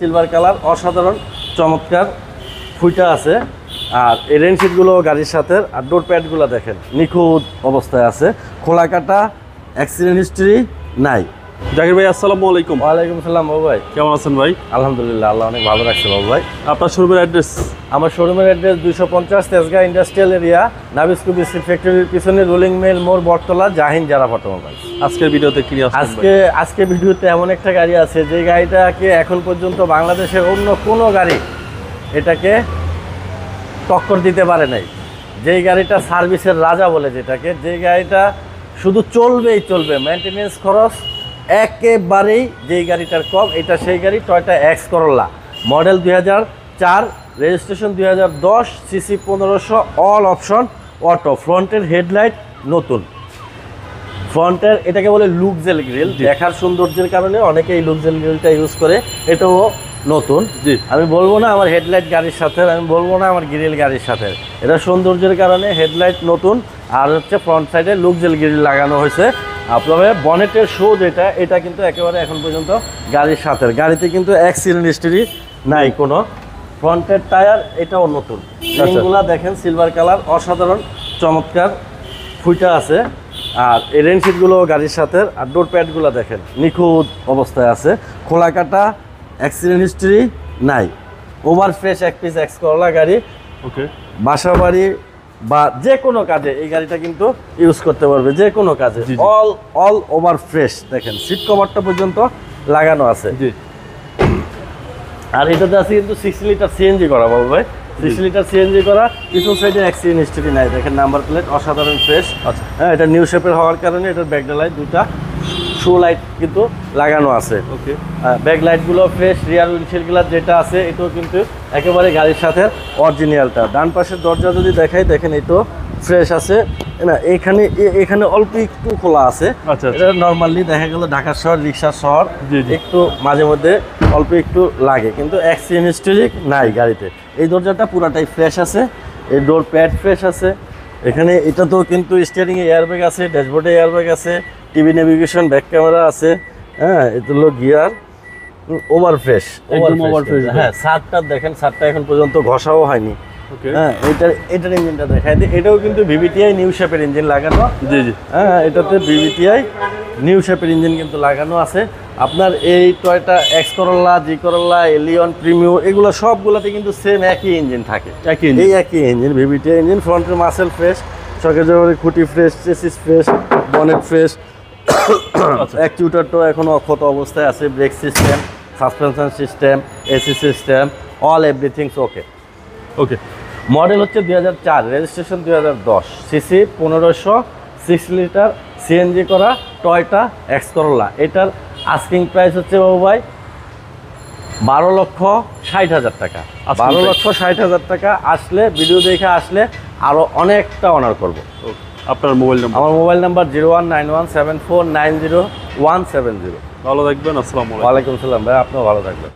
Silver colour অসাধারণ চমৎকার ফুইটা আছে। আর এই রেন শিটগুলো গাড়ির সাথে, আর ডোর প্যাডগুলো দেখেন নিখুঁত অবস্থায় আছে, খোলা কাটা, অ্যাক্সিডেন্ট হিস্ট্রি নাই। জাকির ভাই আসসালামু আলাইকুম। ওয়ালাইকুম আসসালাম বাবু ভাই, কেমন আছেন ভাই? আলহামদুলিল্লাহ, আল্লাহ অনেক ভালো রাখছে বাবু ভাই। আপনার শোরুমের অ্যাড্রেস? আমার শোরুমের address 250 Tejgaon industrial area, Nabisco biscuit ফ্যাক্টরির পিছনে রোলিং মিল মোড়, বটতলা, জাহিন জারা অটোমোবাইল। আজকের ভিডিওতে কি আসছে? আজকে ভিডিওতে এমন একটা গাড়ি আছে যে গাড়িটাকে এখন পর্যন্ত বাংলাদেশের অন্য কোনো গাড়ি এটাকে টক্কর দিতে পারে নাই। যেই গাড়িটা সার্ভিসের রাজা বলে যেটাকে, যে গাড়িটা শুধু চলবেই চলবে, মেনটেনেন্স খরচ একেবারেই যেই গাড়িটার কম, এটা সেই গাড়ি টয়োটা এক্স করোলা, model 2004, registration 2010, CC 1500, all option auto, ফ্রন্টের হেডলাইট নতুন, ফ্রন্টের এটাকে বলে লুকজেল গ্রিল, দেখার সৌন্দর্যের কারণে অনেকে এই লুকজেল গ্রিলটা ইউজ করে, এটাও নতুন। জি, আমি বলবো না আমার হেডলাইট গাড়ির সাথে, আমি বলবো না আমার গ্রিল গাড়ির সাথে, এটা সৌন্দর্যের কারণে হেডলাইট নতুন, আর হচ্ছে ফ্রন্ট সাইডে লুকজেল গ্রিল লাগানো হয়েছে। আপনার বনেটের শো যেটা, এটা কিন্তু একেবারে এখন পর্যন্ত গাড়ির সাথে, গাড়িতে কিন্তু অ্যাক্সিডেন্ট হিস্ট্রি নাই কোনো। ফ্রন্টের টায়ার এটাও নতুন, রিংগুলা দেখেন সিলভার কালার অসাধারণ চমৎকার ফুইটা আছে। আর এই রেন শিটগুলো গাড়ির সাথে, আর ডোর প্যাডগুলো দেখেন নিখুঁত অবস্থায় আছে, খোলা কাটা, অ্যাক্সিডেন্ট হিস্ট্রি নাই, ওভার ফ্রেশ এক পিস এক্স করলা গাড়ি। ওকে, বাসা বাড়ি বা যে কোনো কাজে এই গাড়িটা কিন্তু ইউজ করতে পারবে, যে কোনো কাজে। অল ওভার ফ্রেশ, দেখেন সিট কভারটা পর্যন্ত লাগানো আছে। জি, আর এটাতে আছে কিন্তু 6 লিটার সিএনজি করা বাবু ভাই, 6 লিটার সিএনজি করা, পিছন সাইডে অ্যাক্সিডেন্ট হিস্ট্রি নাই, দেখেন নাম্বার প্লেট অসাধারণ ফ্রেশ। আচ্ছা, হ্যাঁ, এটা নিউ শেপের হওয়ার কারণে এটার ব্যাকডা লাইট দুটা শো লাইট কিন্তু লাগানো আছে। ওকে, ব্যাক লাইটগুলো ফ্রেশ, রিয়ার উইন্ডশিল্ড গ্লাস যেটা আছে এটাও কিন্তু একেবারে গাড়ির সাথে অরিজিনালটা। ডান পাশের দরজা যদি দেখাই, দেখেন এটাও ফ্রেশ আছে না, এখানে অল্প একটু খোলা আছে। আচ্ছা, এটা নর্মালি দেখা গেল ঢাকা শহর, রিক্সা শহর একটু মাঝে মধ্যে অল্প একটু লাগে, কিন্তু অ্যাক্সিডেন্ট হিস্ট্রি নাই গাড়িতে। এই দরজাটা পুরাটাই ফ্রেশ আছে, এই ডোর প্যাড ফ্রেশ আছে। এখানে এটা তো কিন্তু স্টিয়ারিংয়ে এয়ারব্যাগ আছে, ড্যাশবোর্ডে এয়ারব্যাগ আছে, টিভি নেভিগেশন, ব্যাক ক্যামেরা আছে। হ্যাঁ, এটা হলো gear, over fresh, over fresh. হ্যাঁ, সারটা দেখেন, সারটা এখন পর্যন্ত ঘষাও হয়নি। ওকে, হ্যাঁ, এটার ইঞ্জিনটা দেখাই দিই, এটাও কিন্তু ভিভিটিআই নিউ শেপের ইঞ্জিন লাগানো। জি জি, হ্যাঁ, এটাতে ভিভিটিআই নিউ শেপের ইঞ্জিন কিন্তু লাগানো আছে। আপনার এই Toyota X Corolla, G Corolla, Allion, Premio, এগুলো সবগুলোতে কিন্তু সেম একই ইঞ্জিন থাকে, এই একই ইঞ্জিন, ভিভিটিআই ইঞ্জিন। ফ্রন্টের মাসেল ফ্রেশ, চকের জগরে খুঁটি fresh, chassis fresh, bonnet fresh, অ্যাকচুয়েটারটাও এখনো অক্ষত অবস্থায় আছে, brake system, suspension system, AC system, all everything's okay. Okay, model হচ্ছে 2004, রেজিস্ট্রেশন 2010, সিসি 1500, 6 লিটার সিএনজি করা টয়োটা এক্স করোলা। এটার আস্কিং প্রাইস হচ্ছে বাবু ভাই 12,60,000 টাকা। 12,60,000 টাকা আসলে, ভিডিও দেখে আসলে আরও অনেকটা অনার করবো। আপনার মোবাইল নাম্বার? আমার মোবাইল নাম্বার 01917490 170। ভালো থাকবেন, আসসালামু আলাইকুম। ওয়ালাইকুম সালাম ভাই, আপনিও ভালো থাকবেন।